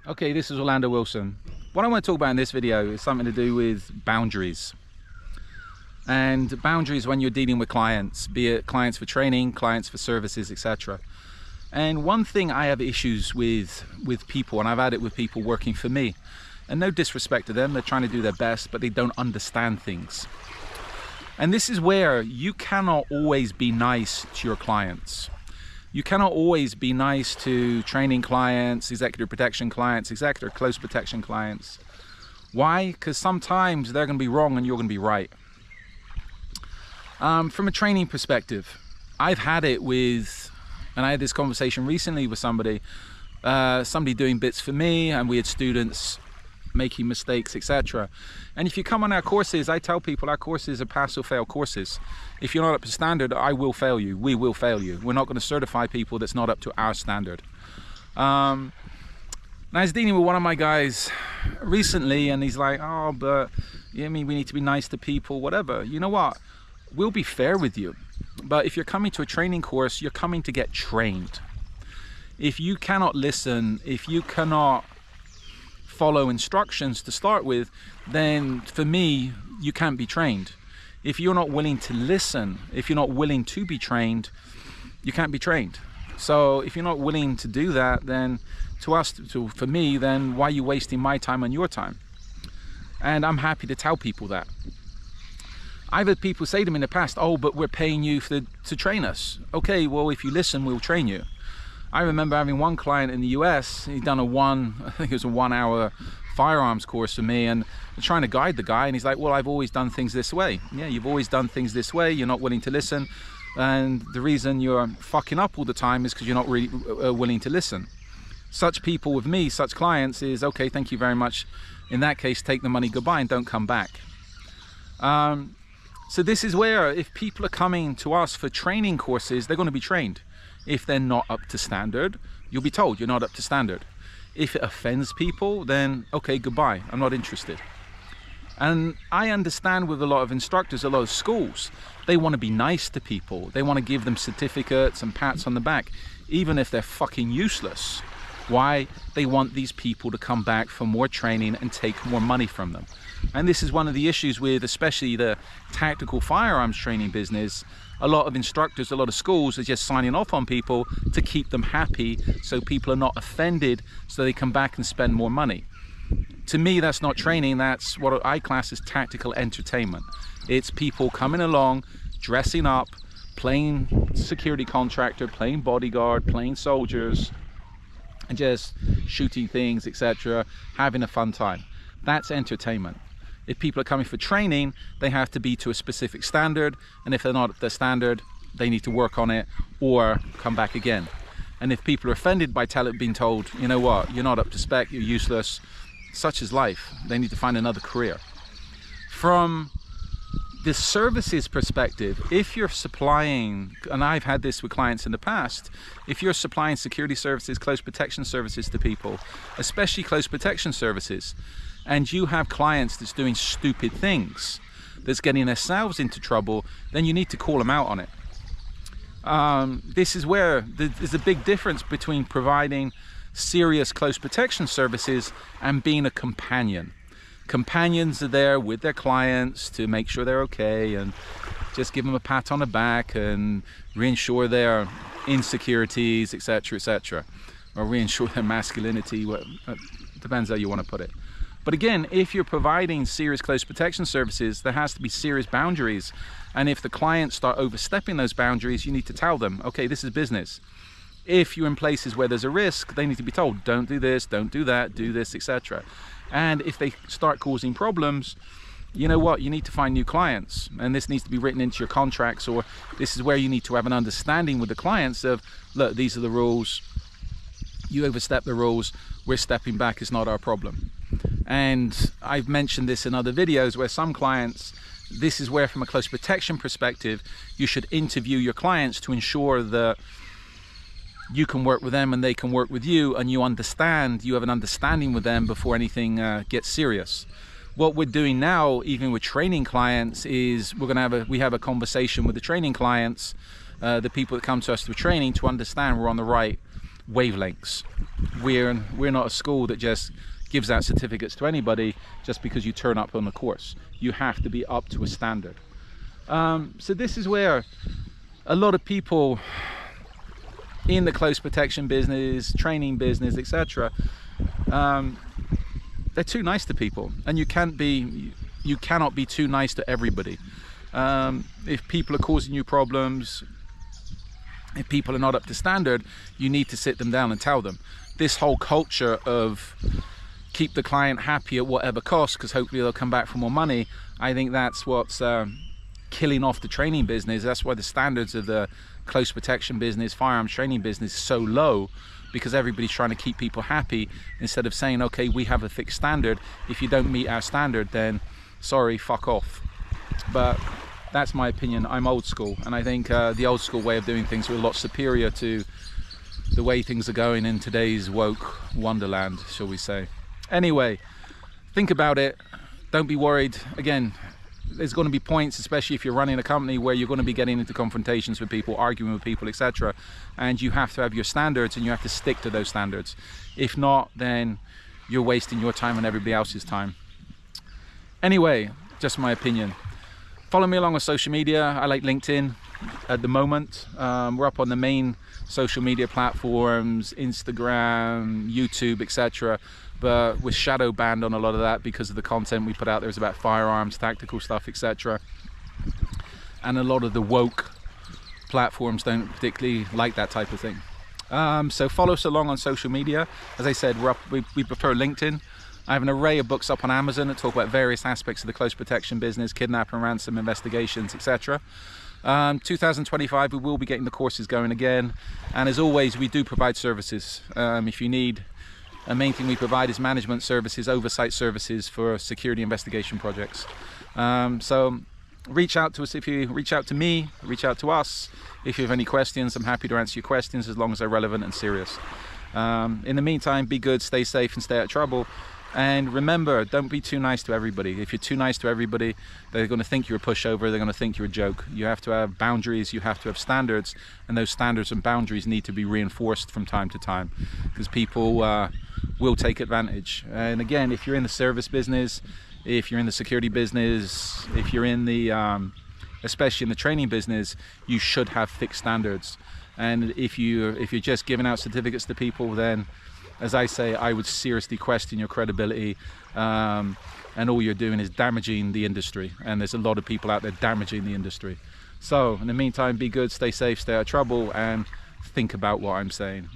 Okay, this is Orlando Wilson. What I want to talk about in this video is something to do with boundaries. And boundaries when you're dealing with clients, be it clients for training, clients for services, etc. And one thing I have issues with people, and I've had it with people working for me, and no disrespect to them, they're trying to do their best, but they don't understand things. And this is where you cannot always be nice to your clients. You cannot always be nice to training clients, executive protection clients, executive close protection clients. Why? Because sometimes they're going to be wrong and you're going to be right. From a training perspective, I've had it with, and I had this conversation recently with somebody doing bits for me, and we had students making mistakes, etc. And if you come on our courses, I tell people our courses are pass or fail courses. If you're not up to standard, I will fail you. We will fail you. We're not going to certify people that's not up to our standard. And I was dealing with one of my guys recently, and he's like, oh, but I mean, we need to be nice to people, whatever. You know what? We'll be fair with you. But if you're coming to a training course, you're coming to get trained. If you cannot listen, if you cannot follow instructions to start with, then for me, you can't be trained. If you're not willing to listen, if you're not willing to be trained, you can't be trained. So if you're not willing to do that, then for me, then why are you wasting my time and your time? And I'm happy to tell people that. I've had people say to me in the past, oh, but we're paying you to train us. Okay, well, if you listen, we'll train you. I remember having one client in the US, he'd done I think it was a 1 hour firearms course for me, and I'm trying to guide the guy, and he's like, well, I've always done things this way. Yeah, you've always done things this way, you're not willing to listen, and the reason you're fucking up all the time is because you're not really willing to listen. Such people with me, such clients is, okay, thank you very much. In that case, take the money, goodbye, and don't come back. So this is where, if people are coming to us for training courses, they're going to be trained. If they're not up to standard, you'll be told you're not up to standard. If it offends people, then okay, goodbye, I'm not interested. And I understand with a lot of instructors, a lot of schools, they want to be nice to people. They want to give them certificates and pats on the back, even if they're fucking useless. Why? They want these people to come back for more training and take more money from them. And this is one of the issues with especially the tactical firearms training business. A lot of instructors, a lot of schools are just signing off on people to keep them happy so people are not offended so they come back and spend more money. To me, that's not training, that's what I class as tactical entertainment. It's people coming along, dressing up, playing security contractor, playing bodyguard, playing soldiers, and just shooting things, etc., having a fun time. That's entertainment. If people are coming for training, they have to be to a specific standard, and if they're not at the standard, they need to work on it or come back again. And if people are offended by being told, you know what, you're not up to spec, you're useless, such is life. They need to find another career. From the services perspective, if you're supplying, and I've had this with clients in the past, if you're supplying security services, close protection services to people, especially close protection services, and you have clients that's doing stupid things, that's getting themselves into trouble, then you need to call them out on it. This is where there's a big difference between providing serious close protection services and being a companion. Companions are there with their clients to make sure they're okay and just give them a pat on the back and reinsure their insecurities, etc., etc., or reinsure their masculinity. Depends how you want to put it. But again, if you're providing serious close protection services, there has to be serious boundaries. And if the clients start overstepping those boundaries, you need to tell them, okay, this is business. If you're in places where there's a risk, they need to be told, don't do this, don't do that, do this, etc. And if they start causing problems, you know what, you need to find new clients. And this needs to be written into your contracts, or this is where you need to have an understanding with the clients of, look, these are the rules. You overstep the rules, we're stepping back, it's not our problem. And I've mentioned this in other videos where some clients, this is where from a close protection perspective, you should interview your clients to ensure that you can work with them and they can work with you, and you have an understanding with them before anything gets serious. What we're doing now, even with training clients, is we have a conversation with the training clients, the people that come to us for training, to understand we're on the right wavelengths. We're not a school that just gives out certificates to anybody just because you turn up on the course. You have to be up to a standard. So this is where a lot of people in the close protection business, training business, etc., they're too nice to people, and you cannot be too nice to everybody. If people are causing you problems, if people are not up to standard, you need to sit them down and tell them. This whole culture of keep the client happy at whatever cost, because hopefully they'll come back for more money, I think that's what's killing off the training business. That's why the standards of the close protection business, firearms training business is so low, because everybody's trying to keep people happy instead of saying, okay, we have a fixed standard. If you don't meet our standard, then sorry, fuck off. But that's my opinion. I'm old school, and I think the old school way of doing things was a lot superior to the way things are going in today's woke wonderland, shall we say. Anyway, think about it. Don't be worried. Again, there's going to be points, especially if you're running a company, where you're going to be getting into confrontations with people, arguing with people, etc. And you have to have your standards, and you have to stick to those standards. If not, then you're wasting your time and everybody else's time. Anyway, just my opinion. Follow me along on social media. I like LinkedIn at the moment. We're up on the main social media platforms, Instagram, YouTube, etc. But we're shadow banned on a lot of that because of the content we put out there is about firearms, tactical stuff, etc. And a lot of the woke platforms don't particularly like that type of thing. So follow us along on social media. As I said, we prefer LinkedIn. I have an array of books up on Amazon that talk about various aspects of the close protection business, kidnap and ransom investigations, etc. 2025 we will be getting the courses going again, and as always we do provide services. If you need, the main thing we provide is management services, oversight services for security investigation projects. So reach out to us. If you reach out to me, reach out to us. If you have any questions, I'm happy to answer your questions as long as they're relevant and serious. In the meantime, be good, stay safe, and stay out of trouble. And remember, don't be too nice to everybody. If you're too nice to everybody, they're going to think you're a pushover, they're going to think you're a joke. You have to have boundaries, you have to have standards, and those standards and boundaries need to be reinforced from time to time, because people will take advantage. And again, if you're in the service business, if you're in the security business, if you're in the, especially in the training business, you should have fixed standards. And if you're just giving out certificates to people, then, as I say, I would seriously question your credibility, and all you're doing is damaging the industry, and there's a lot of people out there damaging the industry. So in the meantime, be good, stay safe, stay out of trouble, and think about what I'm saying.